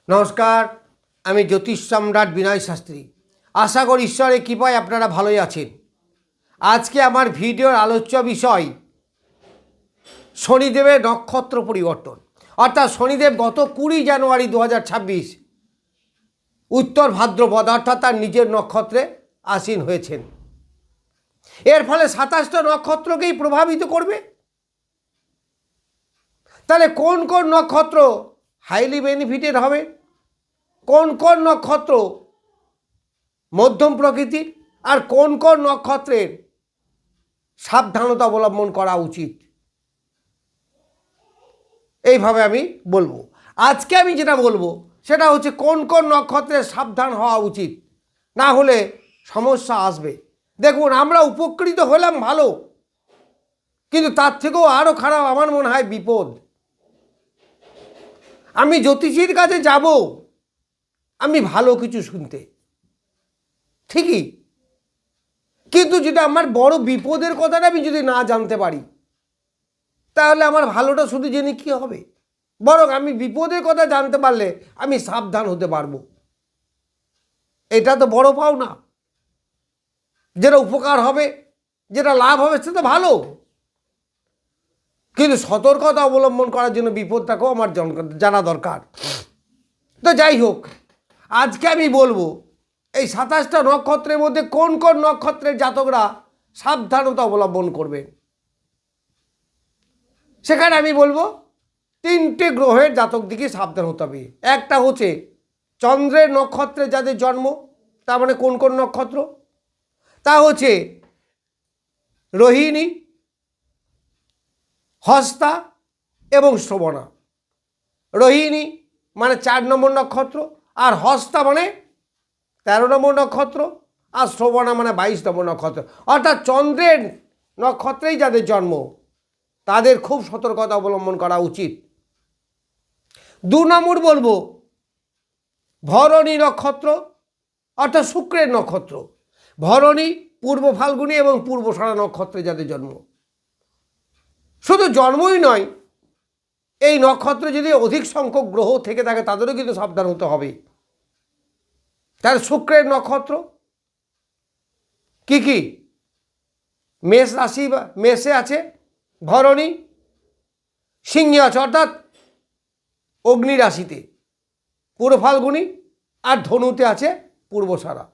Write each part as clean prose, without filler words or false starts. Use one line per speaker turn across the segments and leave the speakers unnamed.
নমস্কার, আমি জ্যোতিষ সম্রাট বিনয় শাস্ত্রী। আশা করি ঈশ্বরের কৃপায় আপনারা ভালোই আছেন। আজকে আমার ভিডিওর আলোচ্য বিষয় শনিদেবের নক্ষত্র পরিবর্তন। অর্থাৎ শনিদেব গত 20 জানুয়ারি 2026 উত্তর ভাদ্রপদ অর্থাৎ তার নিজের নক্ষত্রে আসীন হয়েছেন। এর ফলে 27টা নক্ষত্রকেই প্রভাবিত করবে। তাহলে কোন কোন নক্ষত্র হাইলি বেনিফিটেড হবে, কোন কোন নক্ষত্র মধ্যম প্রকৃতির, আর কোন কোন নক্ষত্রের সাবধানতা অবলম্বন করা উচিত, এইভাবে আমি বলবো। আজকে আমি যেটা বলবো সেটা হচ্ছে কোন কোন নক্ষত্রের সাবধান হওয়া উচিত, না হলে সমস্যা আসবে। দেখুন, আমরা উপকৃত হলাম ভালো, কিন্তু তার থেকেও আরও খারাপ আমার মনে হয় বিপদ। আমি জ্যোতিষীর কাছে যাব আমি ভালো কিছু শুনতে, ঠিকই, কিন্তু যদি আমার বড় বিপদের কথাটা আমি যদি না জানতে পারি, তাহলে আমার ভালোটা শুধু জেনে কী হবে? বরং আমি বিপদের কথা জানতে পারলে আমি সাবধান হতে পারবো। এটা তো বড় পাওনা। যেটা উপকার হবে, যেটা লাভ হবে, সেটা ভালো, কিন্তু সতর্কতা অবলম্বন করার জন্য বিপদটাকেও আমার জানা দরকার। তো যাই হোক, আজকে আমি বলবো এই 27টা নক্ষত্রের মধ্যে কোন কোন নক্ষত্রের জাতকরা সাবধানতা অবলম্বন করবেন। সেখানে আমি বলবো 3টে গ্রহের জাতক দিকে সাবধান হতে হবে। একটা হচ্ছে চন্দ্রের নক্ষত্রে যাদের জন্ম, তার মানে কোন কোন নক্ষত্র, তা হচ্ছে রোহিণী, হস্তা এবং শ্রবণা। রোহিণী মানে 4 নম্বর নক্ষত্র, আর হস্তা মানে 13 নম্বর নক্ষত্র, আর শ্রবণা মানে 22 নম্বর নক্ষত্র। অর্থাৎ চন্দ্রের নক্ষত্রেই যাদের জন্ম তাদের খুব সতর্কতা অবলম্বন করা উচিত। 2 নম্বর বলবো ভরণী নক্ষত্র, অর্থাৎ শুক্রের নক্ষত্র। ভরণী, পূর্ব ফাল্গুনী এবং পূর্বষাঢ়া নক্ষত্রে যাদের জন্ম। শুধু জন্মই নয়, এই নক্ষত্রে যদি অধিক সংখ্যক গ্রহ থেকে থাকে তাদেরও কিন্তু সাবধান হতে হবে। তার শুক্রের নক্ষত্র কি কি? মেষ রাশি বা মেষে আছে ভরণী, সিংহে আছে অর্থাৎ অগ্নি রাশিতে পূর্ব ফাল্গুনী, আর ধনুতে আছে পূর্বষাঢ়া।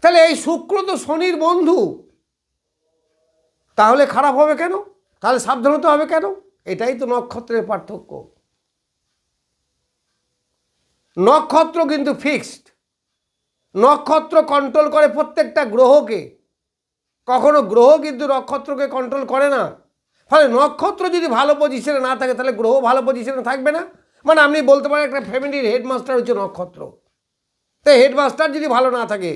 তাহলে এই শুক্র তো শনির বন্ধু, তাহলে খারাপ হবে কেন? তাহলে সাবধান হতে হবে কেন? এটাই তো নক্ষত্রের পার্থক্য। নক্ষত্র কিন্তু ফিক্সড, নক্ষত্র কন্ট্রোল করে প্রত্যেকটা গ্রহকে, কখনো গ্রহ কিন্তু নক্ষত্রকে কন্ট্রোল করে না। ফলে নক্ষত্র যদি ভালো পজিশনে না থাকে তাহলে গ্রহ ভালো পজিশনে থাকবে না। মানে আপনি বলতে পারেন একটা ফ্যামিলির হেডমাস্টার হচ্ছে নক্ষত্র। তো হেডমাস্টার যদি ভালো না থাকে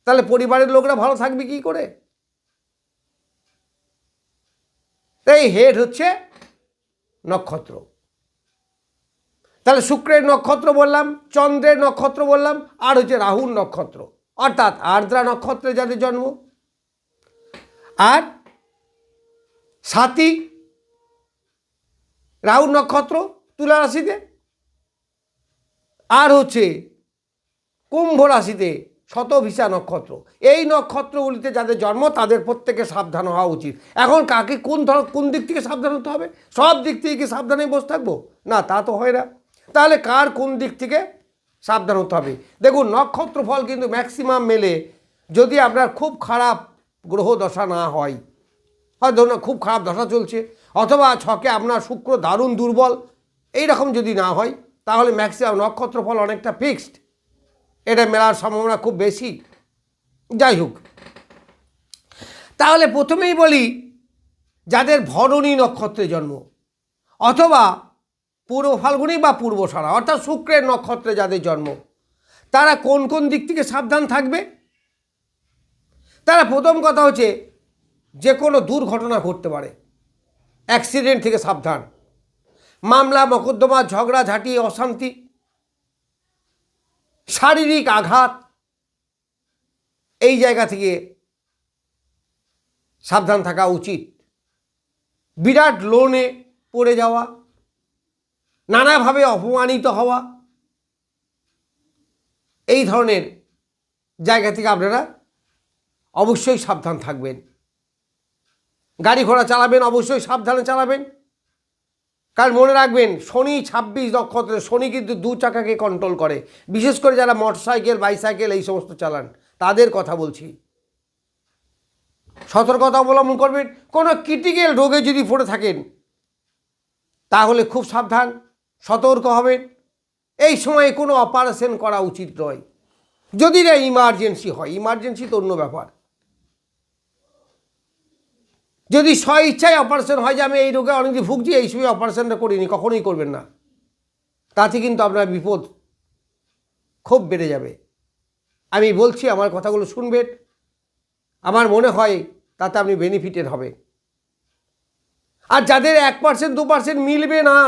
তাহলে পরিবারের লোকরা ভালো থাকবে কি করে? এই হেড হচ্ছে নক্ষত্র। তাহলে শুক্রের নক্ষত্র বললাম, চন্দ্রের নক্ষত্র বললাম, আর হচ্ছে রাহুর নক্ষত্র অর্থাৎ আর্দ্রা নক্ষত্রে যাদের জন্ম, আর সাথী রাহুর নক্ষত্র তুলা রাশিতে, আর হচ্ছে কুম্ভ রাশিতে শতভিষা নক্ষত্র। এই নক্ষত্রগুলিতে যাদের জন্ম তাদের প্রত্যেকে সাবধান হওয়া উচিত। এখন কাকে কোন দিক থেকে সাবধান হতে হবে? সব দিক থেকে কি সাবধানে বসে থাকবো? না, তা তো হয় না। তাহলে কার কোন দিক থেকে সাবধান হতে হবে? দেখুন, নক্ষত্র ফল কিন্তু ম্যাক্সিমাম মেলে যদি আপনার খুব খারাপ গ্রহ দশা না হয়, হয়তো ধরুন খুব খারাপ দশা চলছে, অথবা ছকে আপনার শুক্র দারুণ দুর্বল, এই রকম যদি না হয়, তাহলে ম্যাক্সিমাম নক্ষত্র ফল অনেকটা ফিক্সড, এটা মেলার সম্ভাবনা খুব বেশি। যাই হোক, তাহলে প্রথমেই বলি যাদের ভরণী নক্ষত্রে জন্ম অথবা পূর্ব ফাল্গুনী বা পূর্বষাঢ়া অর্থাৎ শুক্রের নক্ষত্রে যাদের জন্ম, তারা কোন কোন দিক থেকে সাবধান থাকবে? তারা প্রথম কথা হচ্ছে যে কোনো দুর্ঘটনা ঘটতে পারে, অ্যাক্সিডেন্ট থেকে সাবধান। মামলা মকদ্দমা, ঝগড়াঝাঁটি, অশান্তি, শারীরিক আঘাত, এই জায়গা থেকে সাবধান থাকা উচিত। বিরাট লোনে পড়ে যাওয়া, নানাভাবে অপমানিত হওয়া, এই ধরনের জায়গা থেকে আপনারা অবশ্যই সাবধান থাকবেন। গাড়ি ঘোড়া চালাবেন অবশ্যই সাবধানে চালাবেন, কারণ মনে রাখবেন শনি 26 নক্ষত্রে, শনি কিন্তু দু চাকাকে কন্ট্রোল করে, বিশেষ করে যারা মোটরসাইকেল বাইসাইকেল এই সমস্ত চালান তাদের কথা বলছি। সতর্কতা অবলম্বন করবেন। কোনো ক্রিটিক্যাল রোগে যদি পড়ে থাকেন তাহলে খুব সাবধান, সতর্ক হবেন। এই সময়ে কোনো অপারেশন করা উচিত নয়, যদি না ইমার্জেন্সি হয়। ইমার্জেন্সি তো অন্য ব্যাপার। যদি স্ব ইচ্ছায় অপারেশন হয় যে আমি এই রোগে অনেকদিন ভুগছি, এই সময় অপারেশনটা করিনি, কখনোই করবেন না। তাতে কিন্তু আপনার বিপদ খুব বেড়ে যাবে। আমি বলছি, আমার কথাগুলো শুনবেন, আমার মনে হয় তাতে আপনি বেনিফিটেড হবে। আর যাদের 1% 2% মিলবে না,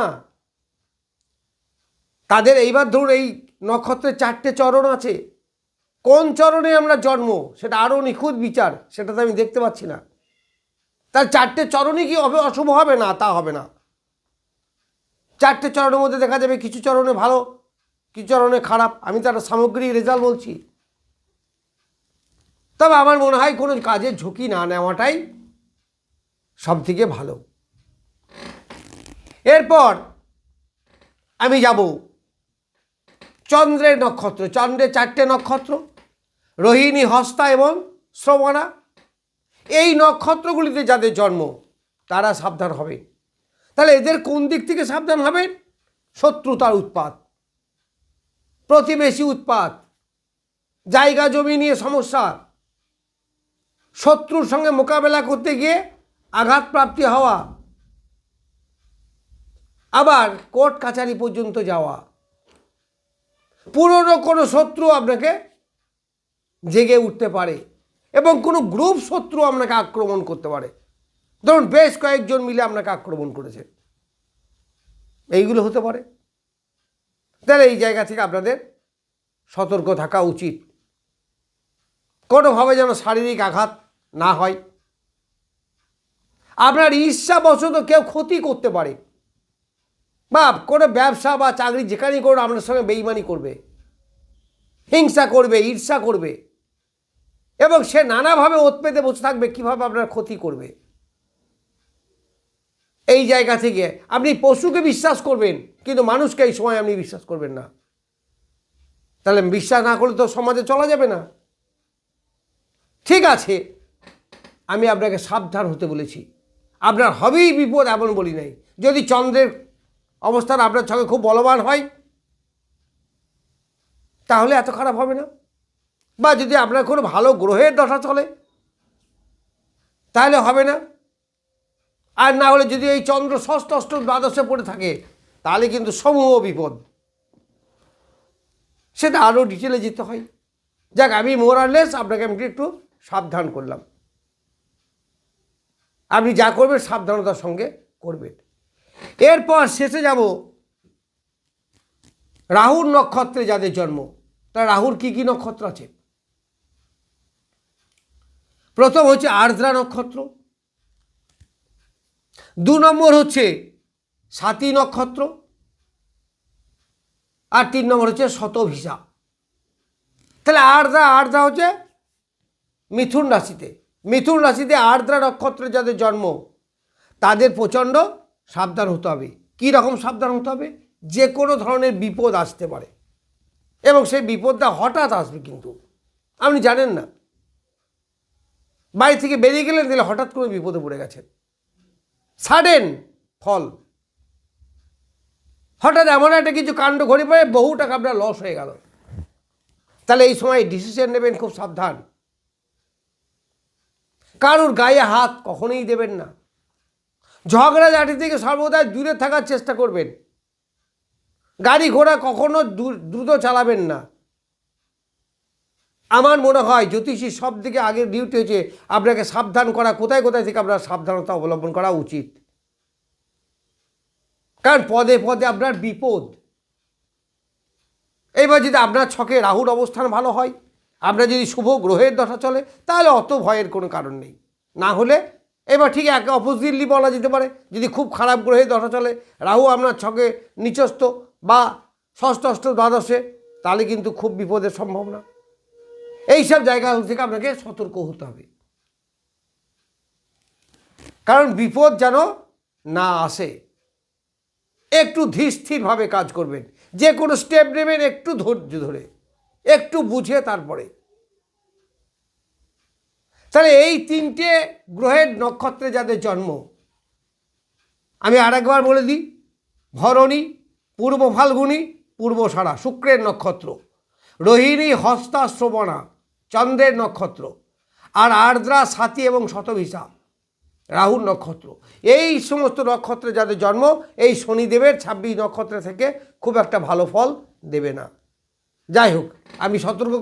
তাদের এইবার ধরুন এই নক্ষত্রের 4টে চরণ আছে, কোন চরণে আমরা জন্ম সেটা আরও নিখুঁত বিচার, সেটা তো আমি দেখতে পাচ্ছি না। তার 4টে চরণই কি হবে অশুভ হবে? না, তা হবে না। 4টে চরণের মধ্যে দেখা যাবে কিছু চরণে ভালো, কিছু চরণে খারাপ। আমি তার সামগ্রিক রেজাল্ট বলছি। তবে আমার মনে হয় কোনো কাজের ঝুঁকি না নেওয়াটাই সব থেকে ভালো। এরপর আমি যাব চন্দ্রের নক্ষত্র। চন্দ্রের 4টে নক্ষত্র, রোহিণী, হস্তা এবং শ্রবণা। এই নক্ষত্রগুলিতে যাদের জন্ম তারা সাবধান হবে। তাহলে এদের কোন দিক থেকে সাবধান হবেন? শত্রুতার উৎপাত, প্রতিবেশী উৎপাত, জায়গা জমি নিয়ে সমস্যা, শত্রুর সঙ্গে মোকাবেলা করতে গিয়ে আঘাতপ্রাপ্তি হওয়া, আবার কোর্ট কাছারি পর্যন্ত যাওয়া। পুরনো কোনো শত্রু আপনাকে জেগে উঠতে পারে এবং কোনো গ্রুপ শত্রু আপনাকে আক্রমণ করতে পারে। ধরুন বেশ কয়েকজন মিলে আপনাকে আক্রমণ করেছে, এইগুলো হতে পারে। তাহলে এই জায়গা থেকে আপনাদের সতর্ক থাকা উচিত, কোনোভাবে যেন শারীরিক আঘাত না হয়। আপনার ঈর্ষাবশত কেউ ক্ষতি করতে পারে, বা কোনো ব্যবসা বা চাকরি যেখানেই করুন আপনার সঙ্গে বেইমানি করবে, হিংসা করবে, ঈর্ষা করবে, এবং সে নানাভাবে ওত পেতে বসে থাকবে কীভাবে আপনার ক্ষতি করবে। এই জায়গা থেকে আপনি পশুকে বিশ্বাস করবেন, কিন্তু মানুষকে এই সময় আপনি বিশ্বাস করবেন না। তাহলে বিশ্বাস না করলে তো সমাজে চলা যাবে না। ঠিক আছে, আমি আপনাকে সাবধান হতে বলেছি। আপনার হবেই বিপদ এমন বলি নাই। যদি চন্দ্রের অবস্থান আপনার সঙ্গে খুব বলবান হয় তাহলে এত খারাপ হবে না, বা যদি আপনার কোনো ভালো গ্রহের দশা চলে তাহলে হবে না। আর না হলে যদি এই চন্দ্র ষষ্ঠ অষ্টম দ্বাদশে পড়ে থাকে তাহলে কিন্তু সমূহ বিপদ, সেটা আরও ডিটেলে যেতে হয়। যাক, আমি মোরালেস আপনাকে আমি একটু সাবধান করলাম। আপনি যা করবেন সাবধানতার সঙ্গে করবেন। এরপর শেষে যাব রাহুর নক্ষত্রে যাদের জন্ম। তা রাহুর কি কি নক্ষত্র আছে? প্রথম হচ্ছে আর্দ্রা নক্ষত্র, 2 নম্বর হচ্ছে স্বাতী নক্ষত্র, আর 3 নম্বর হচ্ছে শতভিষা। তাহলে আর্দ্রা হচ্ছে মিথুন রাশিতে। মিথুন রাশিতে আর্দ্রা নক্ষত্রে যাদের জন্ম তাদের প্রচণ্ড সাবধান হতে হবে। কী রকম সাবধান হতে হবে? যে কোনো ধরনের বিপদ আসতে পারে, এবং সেই বিপদটা হঠাৎ আসবে, কিন্তু আপনি জানেন না। বাড়ি থেকে বেরিয়ে গেলেন, তাহলে হঠাৎ করে বিপদে পড়ে গেছেন, সাডেন ফল। হঠাৎ এমন একটা কিছু কাণ্ড ঘটে পড়ে বহু টাকা আপনার লস হয়ে গেল। তাহলে এই সময় ডিসিশন নেবেন খুব সাবধান। কারুর গায়ে হাত কখনোই দেবেন না। ঝগড়াঝাটি থেকে সর্বদা দূরে থাকার চেষ্টা করবেন। গাড়ি ঘোড়া কখনো দ্রুত চালাবেন না। আমার মনে হয় জ্যোতিষীর সব থেকে আগের ডিউটি হচ্ছে আপনাকে সাবধান করা, কোথায় কোথায় থেকে আপনার সাবধানতা অবলম্বন করা উচিত। কারণ পদে পদে আপনার বিপদ। এইবার যদি আপনার ছকে রাহুর অবস্থান ভালো হয়, আপনার যদি শুভ গ্রহের দশা চলে, তাহলে অত ভয়ের কোনো কারণ নেই। না হলে এবার ঠিক একে অপোজিটলি বলা যেতে পারে, যদি খুব খারাপ গ্রহে দশা চলে, রাহু আপনার ছকে নিচস্থ বা ষষ্ঠ অষ্টম দ্বাদশে, তাহলে কিন্তু খুব বিপদের সম্ভাবনা। এইসব জায়গা থেকে আপনাকে সতর্ক হতে হবে, কারণ বিপদ যেন না আসে। একটু ধীর স্থিরভাবে কাজ করবেন, যে কোনো স্টেপ নেবেন একটু ধৈর্য ধরে, একটু বুঝে তারপরে। তাহলে এই তিনটে গ্রহের নক্ষত্রে যাদের জন্ম, আমি আরেকবার বলে দিই, ভরণী, পূর্ব ফাল্গুনী, পূর্বষাঢ়া শুক্রের নক্ষত্র, রোহিণী, হস্তা, শ্রবণা চন্দ্রের নক্ষত্র, আর আর্দ্রা, স্বাতী এবং শতভিষা রাহুর নক্ষত্র। এই সমস্ত নক্ষত্রে যাদের জন্ম, এই শনিদেবের 26 নক্ষত্র থেকে খুব একটা ভালো ফল দেবে না। যাই হোক, আমি সতর্ক